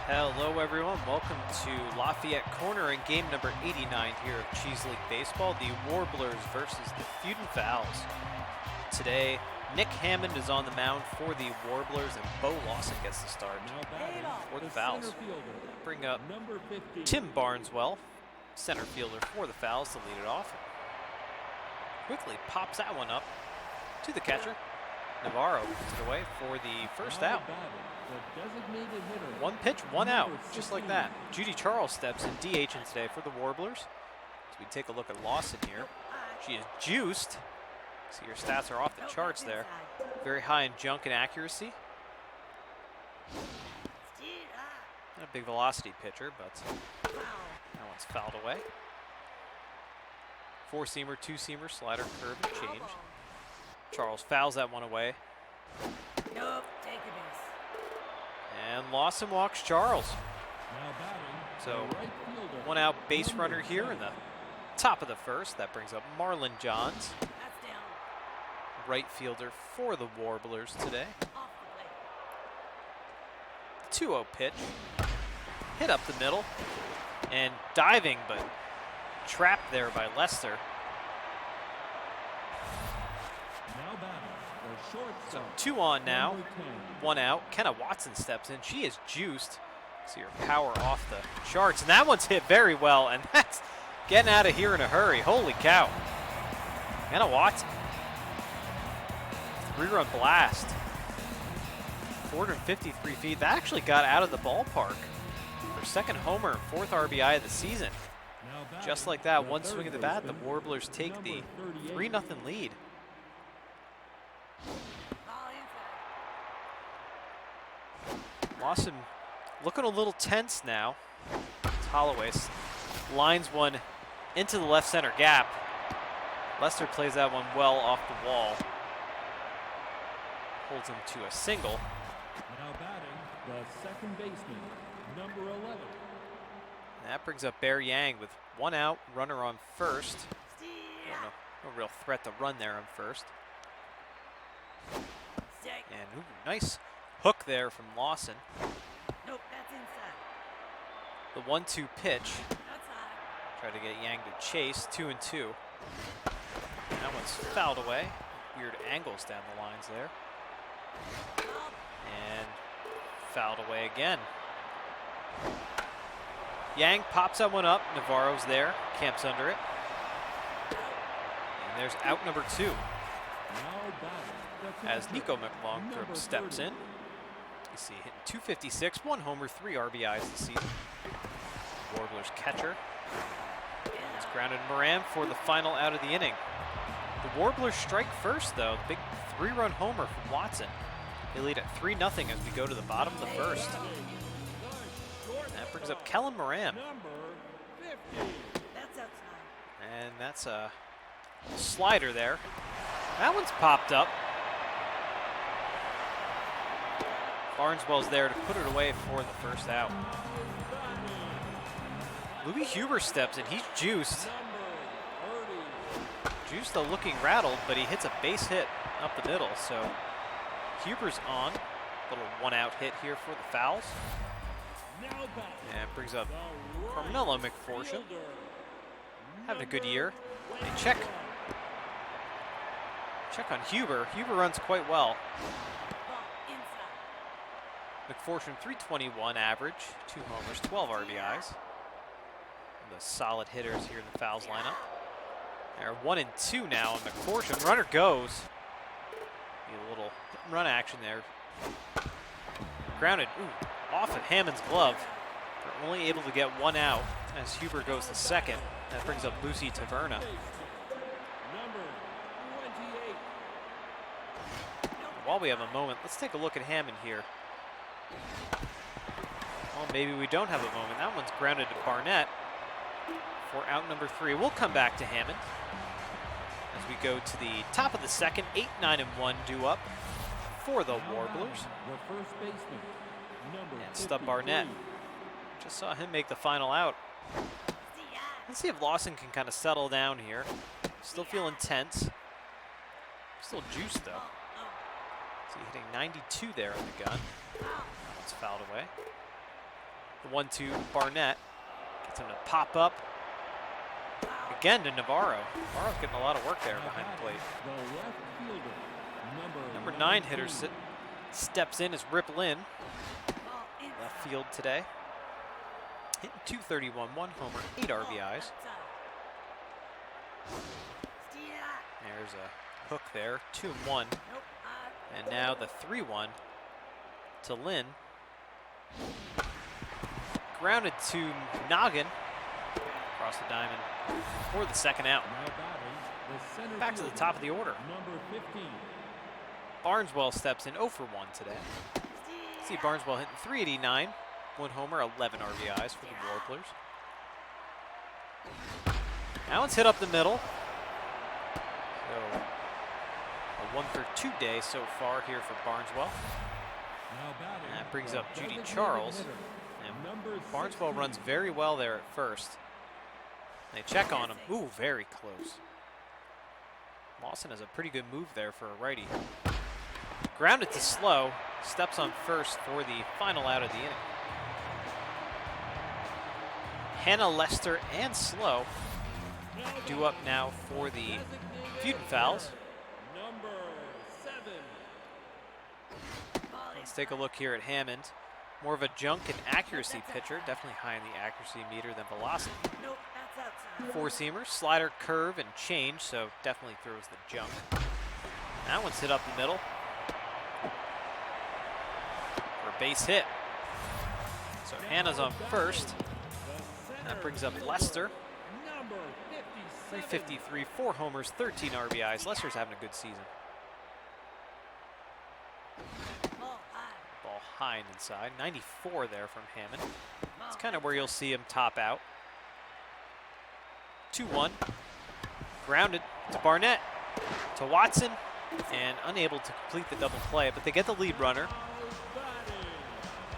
Hello everyone, welcome to Lafayette Corner in game number 89 here of Cheese League Baseball, the Warblers versus the Feudin'Fowls. Today, Nick Hammond is on the mound for the Warblers and Bo Lawson gets the start for the Fowls. Bring up Tim Barneswell, center fielder for the Fowls, to lead it off. Quickly pops that one up to the catcher. Navarro puts it away for the first out. One pitch, one out, just like that. Judy Charles steps in DHing today for the Warblers. So we take a look at Lawson here. She is juiced. See, her stats are off the charts there. Very high in junk and accuracy. Not a big velocity pitcher, but that one's fouled away. Four-seamer, two-seamer, slider, curve, and change. Charles fouls that one away. Nope, take a miss. And Lawson walks Charles. So one out base runner here in the top of the first. That brings up Marlon Johns, right fielder for the Warblers today. 2-0 pitch. Hit up the middle. And diving, but trapped there by Lester. So 2 on now, 1 out. Kenna Watson steps in. She is juiced. See her power off the charts. And that one's hit very well. And that's getting out of here in a hurry. Holy cow. Kenna Watson. 3-run blast. 453 feet. That actually got out of the ballpark. Her second homer and fourth RBI of the season. Just like that, one swing of the bat, the Warblers take the 3-0 lead. Lawson looking a little tense now. Holloway lines one into the left center gap. Lester plays that one well off the wall. Holds him to a single. Now batting, the second baseman, number 11. And that brings up Bear Yang with 1 out, runner on first. No real threat to run there on first. And ooh, nice hook there from Lawson. Nope, that's inside. The 1-2 pitch. Outside. Try to get Yang to chase, 2-2. That one's fouled away. Weird angles down the lines there. And fouled away again. Yang pops that one up. Navarro's there, camps under it. And there's out number 2. As Nico McLongthorpe steps in. You see, hitting 256, 1 homer, 3 RBIs this season. Warblers catcher. It's grounded Moran for the final out of the inning. The Warblers strike first, though. Big 3-run homer from Watson. They lead at 3-0 as we go to the bottom of the first. That brings up Kellen Moran. That's outside. And that's a slider there. That one's popped up. Barneswell's there to put it away for the first out. Louis Huber steps in. He's juiced. Juiced, though, looking rattled, but he hits a base hit up the middle. So Huber's on. Little 1-out hit here for the Fowls. And brings up Carmelo McPherson. Having a good year. They check on Huber. Huber runs quite well. McPherson, 321 average, 2 homers, 12 RBIs. The solid hitters here in the Fowls lineup. They're 1 and 2 now, and McPherson, runner goes. A little hit and run action there. Grounded, off of Hammond's glove. They're only able to get 1 out as Huber goes to second. That brings up Lucy Taverna. While we have a moment, let's take a look at Hammond here. Well, maybe we don't have a moment. That one's grounded to Barnett for out number 3. We'll come back to Hammond as we go to the top of the second. 8, 9, and 1 due up for the Warblers. And Stub Barnett. Just saw him make the final out. Let's see if Lawson can kind of settle down here. Still feeling tense. Still juiced, though. See, hitting 92 there on the gun. That one's fouled away. The 1-2 Barnett gets him to pop up. Again to Navarro. Navarro's getting a lot of work there behind the plate. The left fielder, Number 9 hitter steps in as Rip Lynn. Ball inside. Left field today. Hitting 231, 1 homer, 8 RBIs. Outside. Steer. There's a hook there, 2-1. Nope. And now the 3-1 to Lynn. Grounded to Noggin. Across the diamond for the second out. now batting, the center Back to the fielder, top of the order. number 15. Barneswell steps in 0 for 1 today. See Barneswell hitting 389, 1 homer, 11 RBIs for the Warblers. Now it's hit up the middle. So a 1-for-2 day so far here for Barneswell. Now batting, And that brings the up Judy designated Charles. hitter, And number Barneswell 16. runs very well there at first. They check on him. Ooh, very close. Lawson has a pretty good move there for a righty. Grounded to Slow. Steps on first for the final out of the inning. Hannah, Lester, and Slow due up now for the Feudin'Fowls. Number 7. Let's take a look here at Hammond. More of a junk and accuracy pitcher. Definitely high in the accuracy meter than velocity. Nope. That's outside. Four-seamer, slider, curve, and change, so definitely throws the junk. That one's hit up the middle for a base hit. So Hannah's on first. That brings up Lester. Number 57. 353, 4 homers, 13 RBIs. Lester's having a good season. Ball high. Ball high and inside. 94 there from Hammond. That's kind of where you'll see him top out. 2-1. Grounded to Barnett. To Watson. And unable to complete the double play, but they get the lead runner.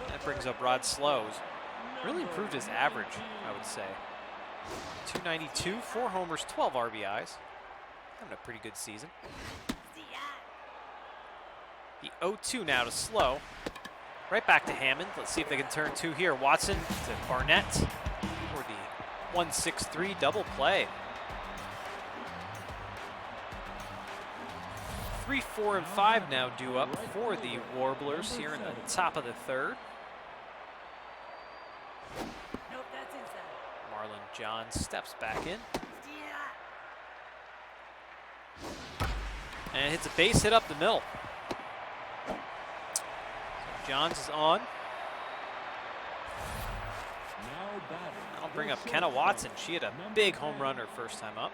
That brings up Rod Slows. Really improved his average, I would say. 292, 4 homers, 12 RBIs. Having a pretty good season. The 0-2 now to Slow. Right back to Hammond. Let's see if they can turn 2 here. Watson to Barnett for the 1-6-3 double play. 3, 4, and 5 now due up for the Warblers here in the top of the third. Nope. That's inside. Marlon John steps back in. Steer. And hits a base hit up the middle. Johns is on. Now batting, I'll bring the up Kenna shortstop, Watson. She had a big home run her first time up.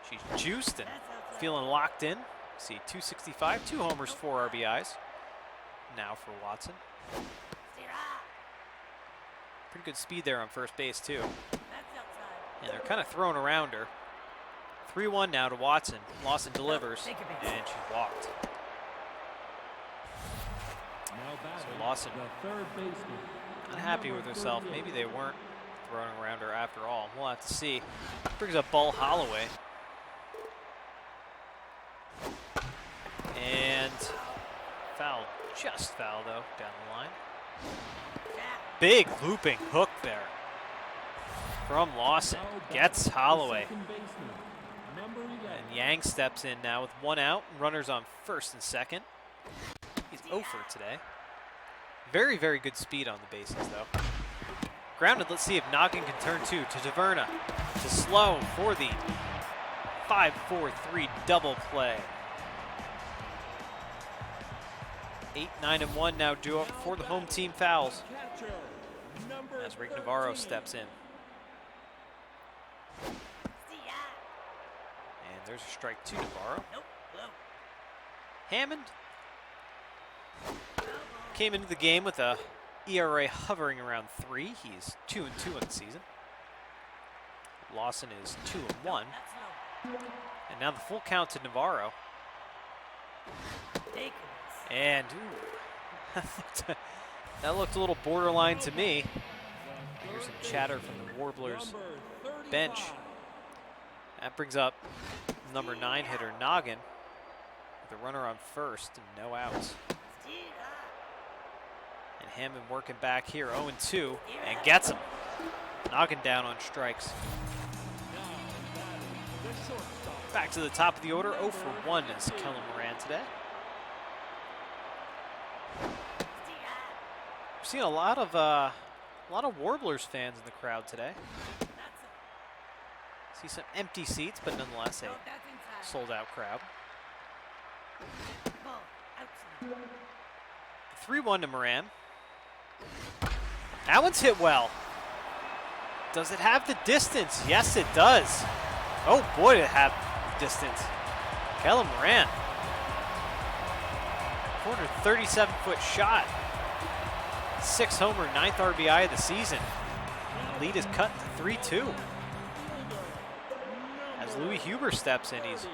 She's juiced and That's outside. feeling locked in. See, 265, 2 homers, 4 RBIs. Now for Watson. Steer. Pretty good speed there on first base, too. That's outside. And they're kind of throwing around her. 3-1 now to Watson. Lawson delivers, Take a base. and she's walked. Now batting, So Lawson the third baseman, unhappy with number herself. 38. Maybe they weren't throwing around her after all. We'll have to see. Brings up Ball Holloway. And foul, just foul though, down the line. Big looping hook there from Lawson. Now batting, Gets the Holloway. second baseman, number 11. And Yang steps in now with 1 out. Runners on first and second. He's 0 for today. Very, very good speed on the bases though. Grounded, let's see if Noggin can turn 2 to Taverna. To Slow for the 5-4-3 double play. 8, 9, and 1 now due up for the home team Fowls Catcher, number as Rick Navarro 13. steps in. Steer. And there's a strike to Navarro. Nope. Low. Hammond came into the game with a ERA hovering around 3. He's 2-2 in the season. Lawson is 2-1. That's low. And now the full count to Navarro. Take a base. And ooh, that looked a little borderline to me. Here's some chatter from the Warblers Number 35. bench. That brings up number 9 hitter Noggin with a runner on first and no outs. Steer. And Hammond working back here, 0-2, and gets him. Knocking down on strikes. Back to the top of the order, 0 for 1 is Kellen Moran today. We're seeing a lot of Warblers fans in the crowd today. See some empty seats, but nonetheless a sold-out crowd. 3-1 to Moran. That one's hit well. Does it have the distance? Yes, it does. Oh boy, did it have the distance. Kellen Moran. 437-foot shot. 6 homer, 9th RBI of the season. Lead is cut to 3-2. As Louis Huber steps in, he's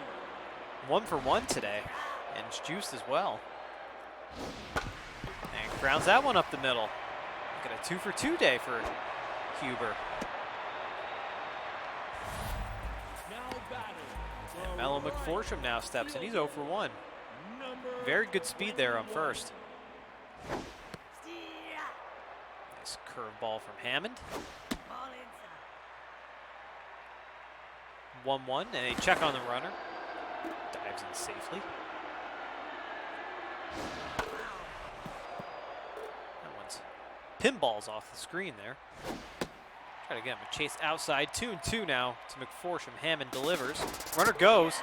1 for 1 today, and it's juiced as well. And grounds that one up the middle. Got a 2 for 2 day for Huber. And Mello McForsham now steps in. He's 0 for 1. Very good speed there on first. Nice curveball from Hammond. 1-1, and a check on the runner. Dives in safely. That one's pinballs off the screen there. Try to get him a chase outside. 2-2 now to McForsham. Hammond delivers. Runner goes.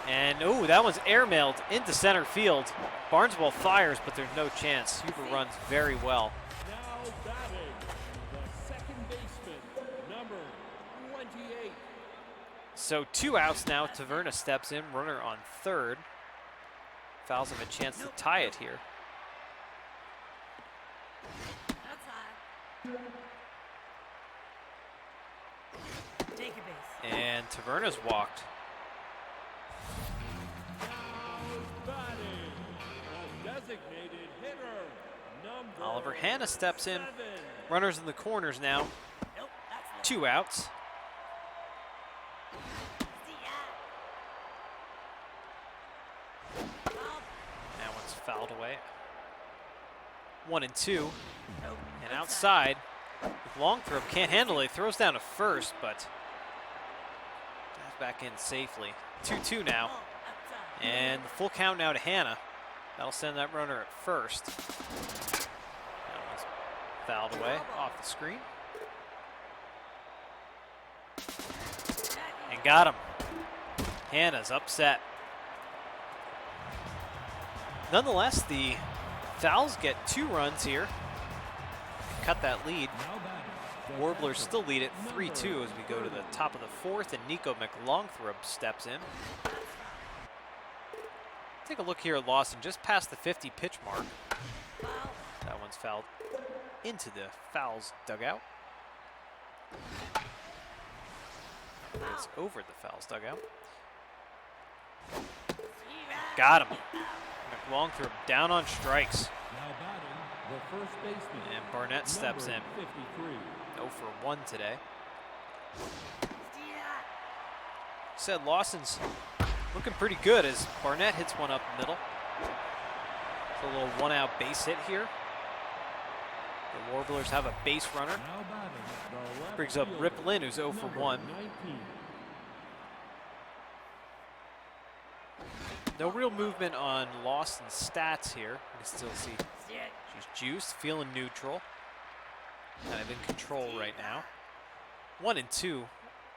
And, oh, that one's airmailed into center field. Barneswell fires, but there's no chance. Huber runs very well. Now batting, the second baseman, number 28. So 2 outs now. Taverna steps in. Runner on third. Fowls have a chance to tie it here. Take a base. And Taverna's walked. Batting, the designated hitter, number Oliver Hanna steps in. 7. Runners in the corners now. Nope, that's 2 outs. That one's fouled away. 1-2. And outside, Longthrow can't handle it. Throws down to first, but back in safely. 2-2 now. And the full count now to Hanna. That'll send that runner at first. That one's fouled away off the screen. And got him. Hanna's upset. Nonetheless, the Fowls get 2 runs here. Cut that lead. Now batting, the Warblers catcher, still lead at number 3-2 as we go to the top of the 4th, and Nico McLongthrope steps in. Take a look here at Lawson, just past the 50 pitch mark. That one's fouled into the Fowls dugout. It's over the Fowls dugout. Got him. McLongthrope down on strikes. Now batting, the first baseman, And Barnett steps in. number 53. 0 for 1 today. Said Lawson's looking pretty good as Barnett hits one up the middle. It's a little 1-out base hit here. The Warblers have a base runner. Now batting, the left Brings up fielder, Rip Lynn, who's 0 for number 1. 19. No real movement on Lawson's stats here. You can still see she's juiced, feeling neutral. Kind of in control right now. 1-2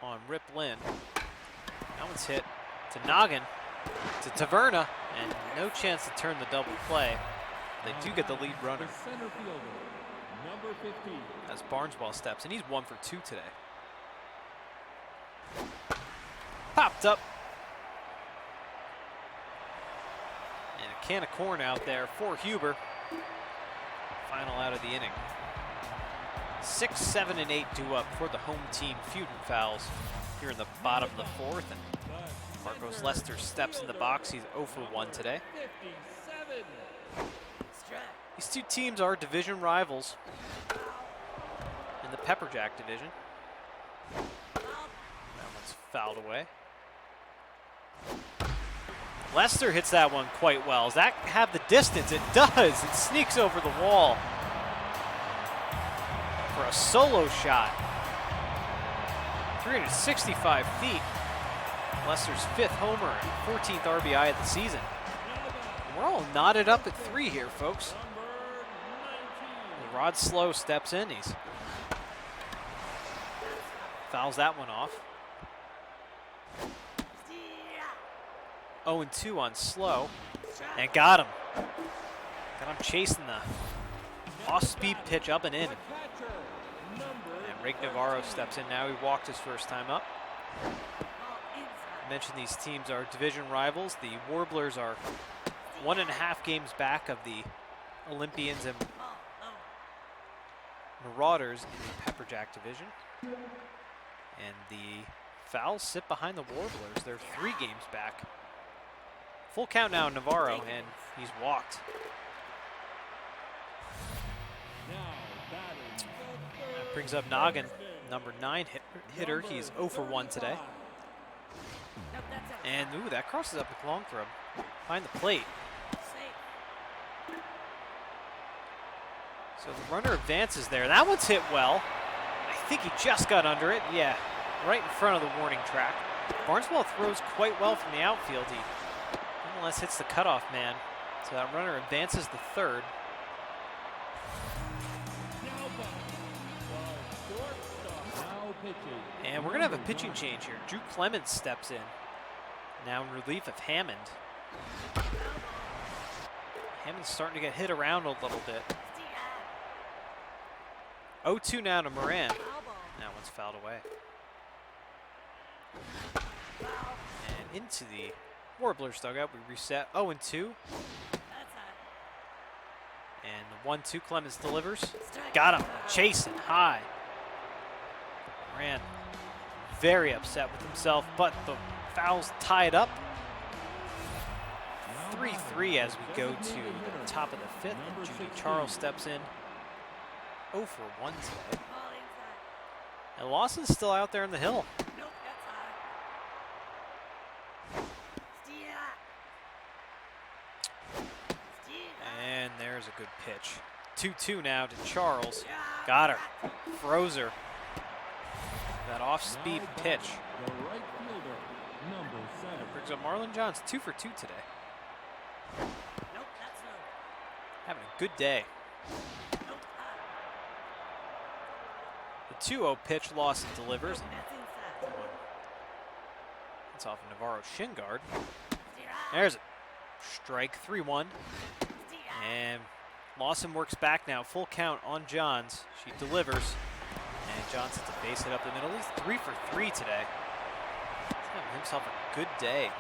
on Rip Lynn. That one's hit to Noggin, to Taverna, and no chance to turn the double play. They do get the lead runner The center fielder, number 15. as Barneswell steps, and he's 1 for 2 today. Popped up. And a can of corn out there for Huber. Final out of the inning. 6, 7, and 8 due up for the home team Feudin'Fowls here in the bottom of the 4th. And Marcos Lester steps in the box. He's 0 for 1 today. 57. These two teams are division rivals in the Pepperjack division. That one's fouled away. Lester hits that one quite well. Does that have the distance? It does. It sneaks over the wall for a solo shot. 365 feet. Lester's 5th homer and 14th RBI of the season. We're all knotted up at 3 here, folks. Rod Slow steps in. He's fouls that one off. 0-2 on Slow, and got him. Got him chasing the off-speed pitch up and in. And Rick Navarro steps in now. He walked his first time up. I mentioned these teams are division rivals. The Warblers are 1.5 games back of the Olympians and Marauders in the Pepperjack division. And the Fowls sit behind the Warblers. They're 3 games back. Full count now, Navarro, and he's walked. That brings up Noggin, number 9 hitter. He's 0 for 1 today. And ooh, that crosses up with long throw behind the plate. So the runner advances there. That one's hit well. I think he just got under it. Yeah, right in front of the warning track. Barneswell throws quite well from the outfield. He nonetheless hits the cutoff man. So that runner advances the 3rd. And we're going to have a pitching change here. Drew Clements steps in. Now in relief of Hammond. Hammond's starting to get hit around a little bit. 0-2 now to Moran. That one's fouled away. And into the Warblers dugout, we reset 0-2. And the 1-2 Clemens delivers. Got him, chasing high. Moran very upset with himself, but the Fowls tie it up. 3-3 as we go to the top of the 5th. And Judy Charles steps in. 0 for 1 today. And Lawson's still out there in the hill. And there's a good pitch. 2-2 now to Charles. Got her. Froze her. That off-speed pitch. Brings up Marlon Johns, 2 for 2 today. Having a good day. The 2-0 pitch, Lawson delivers. It's off of Navarro's shin guard. There's a strike, 3-1. And Lawson works back now, full count on Johns. She delivers. And Johns hits a base hit up the middle. He's 3 for 3 today. He's having himself a good day.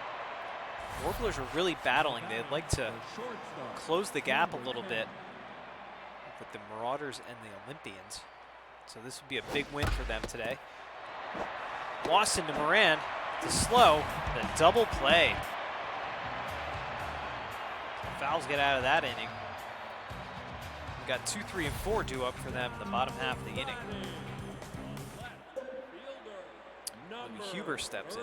Warblers are really battling. They'd like to close the gap a little bit with the Marauders and the Olympians. So this would be a big win for them today. Lawson to Moran to Slow. The double play. The Fowls get out of that inning. We've got 2, 3, and 4 due up for them in the bottom half of the inning. Huber steps in.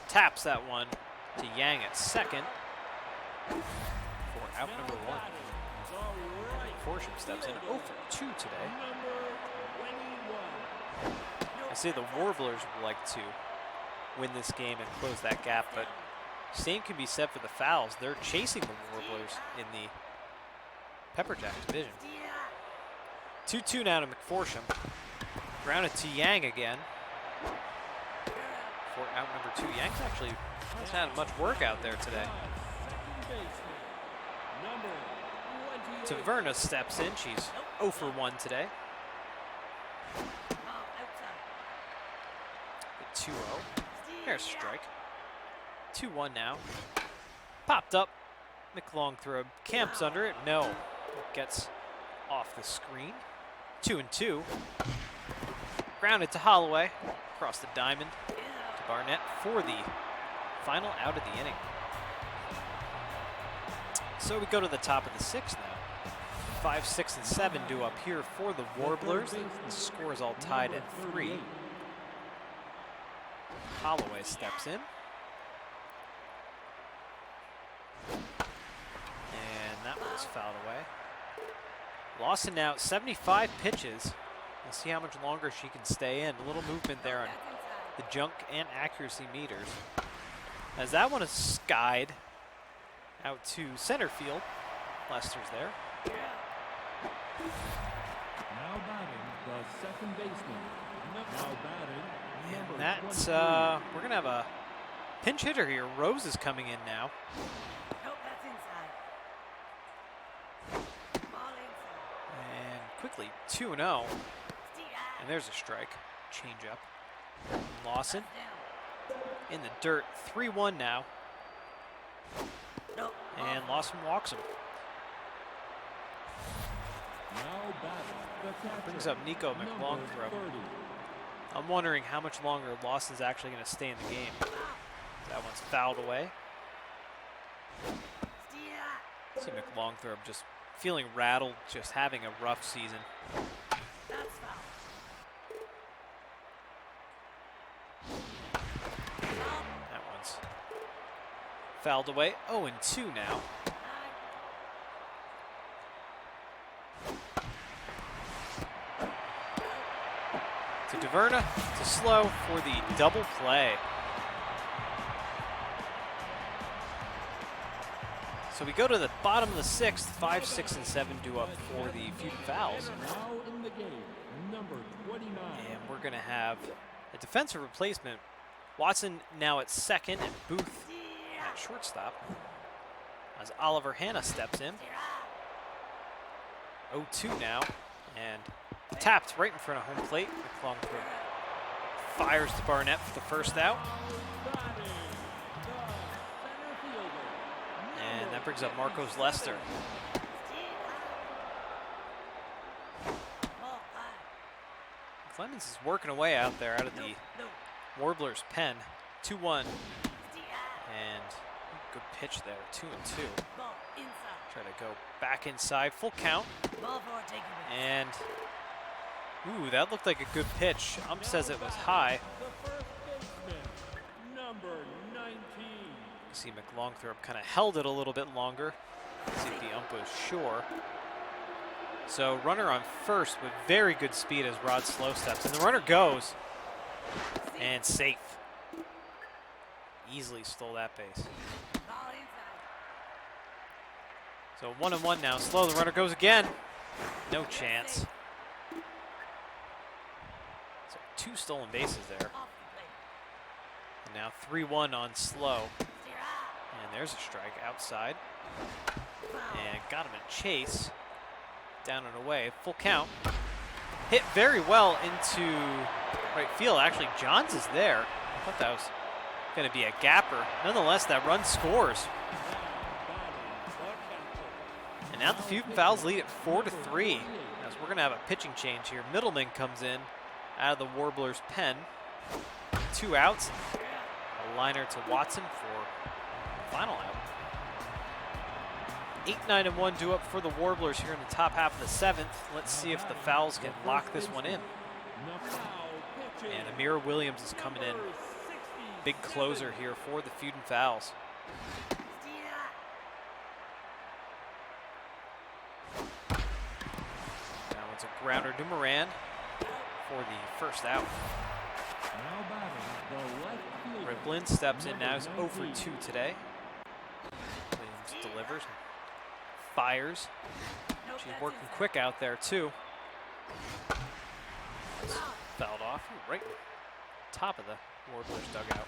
Taps that one to Yang at second for out number 1. Forsham steps in 0 for 2 today. I say the Warblers would like to win this game and close that gap, but same can be said for the Fowls. They're chasing the Warblers in the Pepperjack division. 2-2 now to McForsham. Grounded to Yang again. For out number 2. Yang's actually hasn't had much work out there today. Taverna steps in. She's 0 for 1 today. The 2-0. There's a strike. 2-1 now. Popped up. McLong throw. Camps under it. No. It gets off the screen. 2-2. Grounded to Holloway. Across the diamond. Barnett for the final out of the inning. So we go to the top of the 6th now. 5, 6, and 7 due up here for the Warblers. The score is all tied at 3. Holloway steps in. And that one's fouled away. Lawson now 75 pitches. We'll see how much longer she can stay in. A little movement there on the junk and accuracy meters. As that one is skied out to center field. Lester's there. Now batting the second baseman. Now batting number And that's, 23. we're going to have a pinch hitter here. Rose is coming in now. Nope, that's inside. Ball inside. And quickly 2-0. Steer. And there's a strike. Change up. Lawson Down. in the dirt. 3-1 now. Nope. And Lawson walks him. Now batting the catcher. Brings up Nico number McLongthrow. 30. I'm wondering how much longer Lawson's actually going to stay in the game. That one's fouled away. Steer. See McLongthrow just feeling rattled, just having a rough season. That's foul. That one's fouled away. 0-2 now. To DeVerna, to Slow for the double play. So we go to the bottom of the sixth. 5, 6, and 7 due up for the Feudin'Fowls. Now in the game, number 29. And we're going to have a defensive replacement. Watson now at second and Booth at shortstop. As Oliver Hanna steps in. 0-2 now. And tapped right in front of home plate. McLongthrow fires to Barnett for the first out. Batting the center fielder. And that brings up Marcos Lester. Ball high. Clemens is working away out there out of the No. Warblers pen. 2-1. Steer. And good pitch there. 2-2. Ball inside. Try to go back inside. Full count. Ball forward, take a base. And ooh, that looked like a good pitch. Ump says it was high. The first baseman, number 19. You see McLongthrow kind of held it a little bit longer. See if the ump was sure. So runner on first with very good speed as Rod Slow steps. And the runner goes. And safe. Easily stole that base. Ball inside. So 1-1 now. Slow, the runner goes again. No chance. So 2 stolen bases there. Off the plate. And now 3-1 on Slow. Steer. And there's a strike outside. Foul. And got him in chase. Down and away. Full count. Hit very well into right field. Actually, Johns is there. I thought that was going to be a gapper. Nonetheless, that run scores. And now the Feudin'Fowls lead at 4-3. As we're going to have a pitching change here. Middleman comes in out of the Warblers pen. 2 outs. A liner to Watson for the final out. 8-9-1 due up for the Warblers here in the top half of the 7th. Let's see if the Fowls can lock this one in. And Amir Williams is coming in. Big closer here for the Feudin'Fowls. Steer. Now it's a grounder to Moran for the first out. Now batting the left fielder. Riplin steps in now. He's 0 for 2 today. Williams delivers. Fires. Nope, She's that's working inside. quick out there too. Fouled off right top of the Warblers dugout.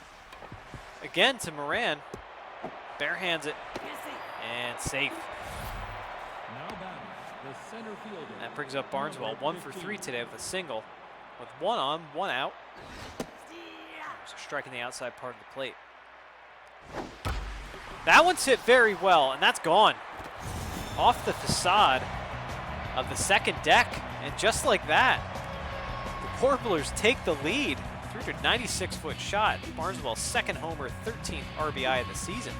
Again to Moran. Bare hands it You're safe. and safe. Now batting the center fielder. That brings up Barneswell 1 for 3 today with a single. With 1 on, 1 out. Steer. There's a strike in the outside part of the plate. That one's hit very well, and that's gone. Off the facade of the second deck. And just like that, the Warblers take the lead. 396-foot shot. Barneswell's second homer, 13th RBI of the season.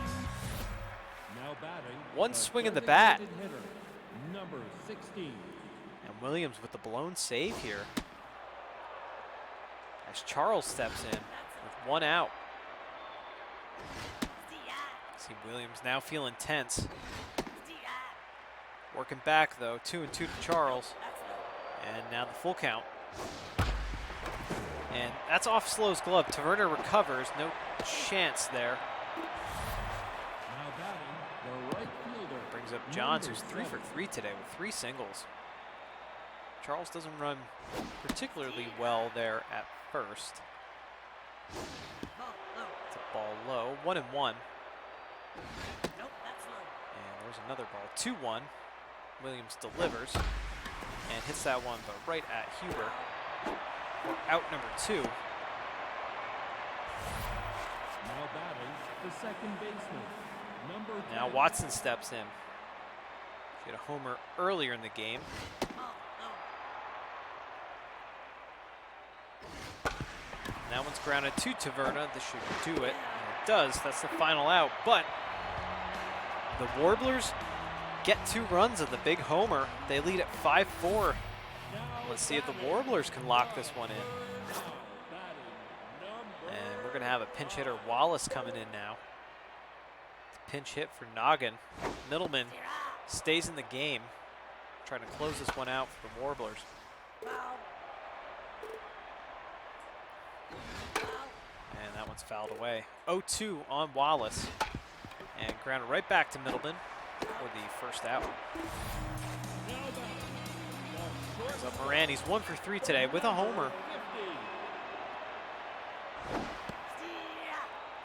Now batting. One the swing of the bat. designated hitter, number 16. And Williams with the blown save here. As Charles steps in with 1 out. See ya. See Williams now feeling tense. See ya. Working back though, 2-2 to Charles. That's no. And now the full count. And that's off Slow's glove. Taverner recovers, no chance there. Now batting, the right fielder. Brings up Johns, who's number 3 for 7. 3 today with 3 singles. Charles doesn't run particularly well there at first. Ball low. It's a ball low, 1-1. Nope, that's low. And there's another ball, 2-1. Williams delivers and hits that one, but right at Huber. We're out number 2. Now batting, the second baseman. Number 10. Now Watson steps in. She had a homer earlier in the game. Ball low. And that one's grounded to Taverna. This should do it. And it does. That's the final out. But the Warblers get 2 runs of the big homer. They lead at 5-4. Let's see if the Warblers can lock this one in. And we're going to have a pinch hitter, Wallace, coming in now. Pinch hit for Noggin. Middleman stays in the game, trying to close this one out for the Warblers. Foul. Foul. And that one's fouled away. 0-2 on Wallace. And grounded right back to Middleman for the first out. Brings up Moran. He's 1 for 3 today with a homer. See ya.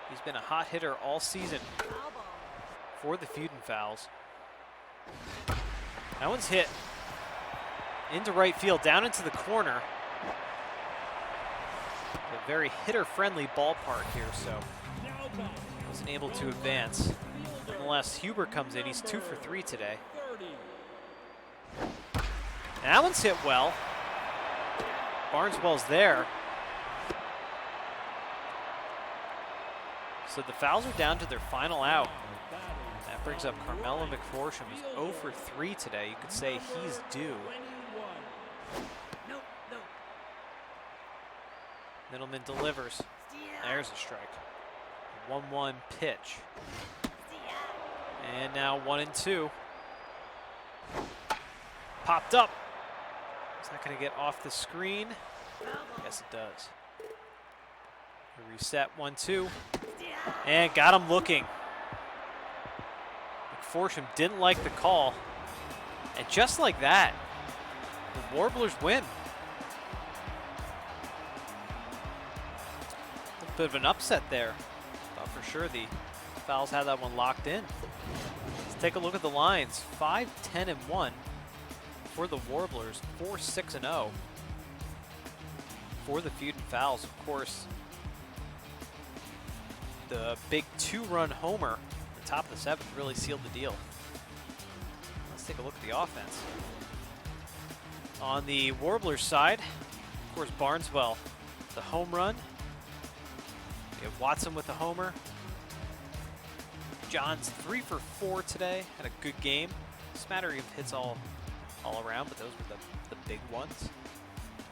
He's been a hot hitter all season Foul ball. for the Feudin'Fowls. That one's hit into right field, down into the corner. A very hitter-friendly ballpark here, so wasn't able to advance. Nonetheless, Huber comes in. He's 2 for 3 today. And that one's hit well. Barneswell's there. So the Fowls are down to their final out. That brings up Carmelo McForsham, who's 0 for 3 today. You could say he's due. Nope, nope. Middleman delivers. See ya. There's a strike. 1-1 pitch. See ya. And now 1-2. Popped up. Is that going to get off the screen? Foul ball. Yes, it does. A reset, 1-2. See ya. And got him looking. McForsham didn't like the call. And just like that, the Warblers win. A bit of an upset there. Thought for sure the Fowls had that one locked in. Let's take a look at the lines. 5-10-1 for the Warblers. 4-6-0 for the Feudin'Fowls. Of course, the big 2-run homer at the top of the 7th really sealed the deal. Let's take a look at the offense. On the Warblers side, of course, Barneswell, the home run. We have Watson with the homer. Johns 3 for 4 today, had a good game. Smattering of hits all around, but those were the big ones.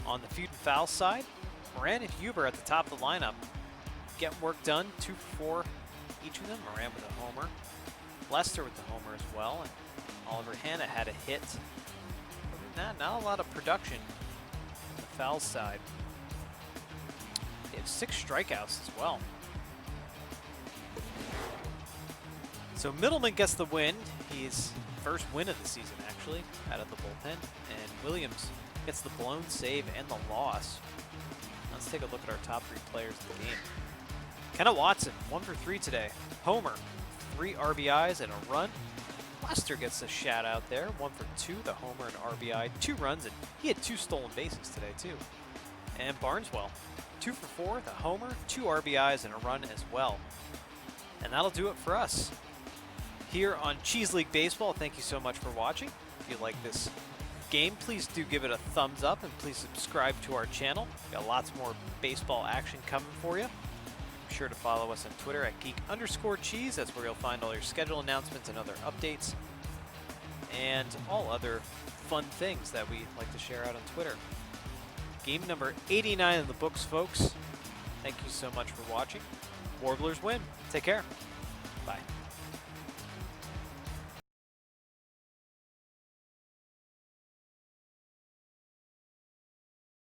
On the Feudin'Fowls side, Moran and Huber at the top of the lineup. Getting work done, 2 for 4 each of them. Moran with a homer. Lester with the homer as well. And Oliver Hanna had a hit. Other than that, not a lot of production on the Fowls side. They have 6 strikeouts as well. So Middleman gets the win. He's first win of the season, actually, out of the bullpen. And Williams gets the blown save and the loss. Let's take a look at our top 3 players of the game. Kenneth Watson, 1 for 3 today. Homer, 3 RBIs and a run. Lester gets a shout out there, 1 for 2, the homer and RBI, 2 runs, and he had 2 stolen bases today too. And Barneswell, 2 for 4, the homer, 2 RBIs and a run as well. And that'll do it for us here on Cheese League Baseball. Thank you so much for watching. If you like this game, please do give it a thumbs up and please subscribe to our channel. We've got lots more baseball action coming for you. Be sure to follow us on Twitter at Geek_Cheese. That's where you'll find all your schedule announcements and other updates and all other fun things that we like to share out on Twitter. Game number 89 in the books, folks. Thank you so much for watching. Warblers win. Take care. Bye.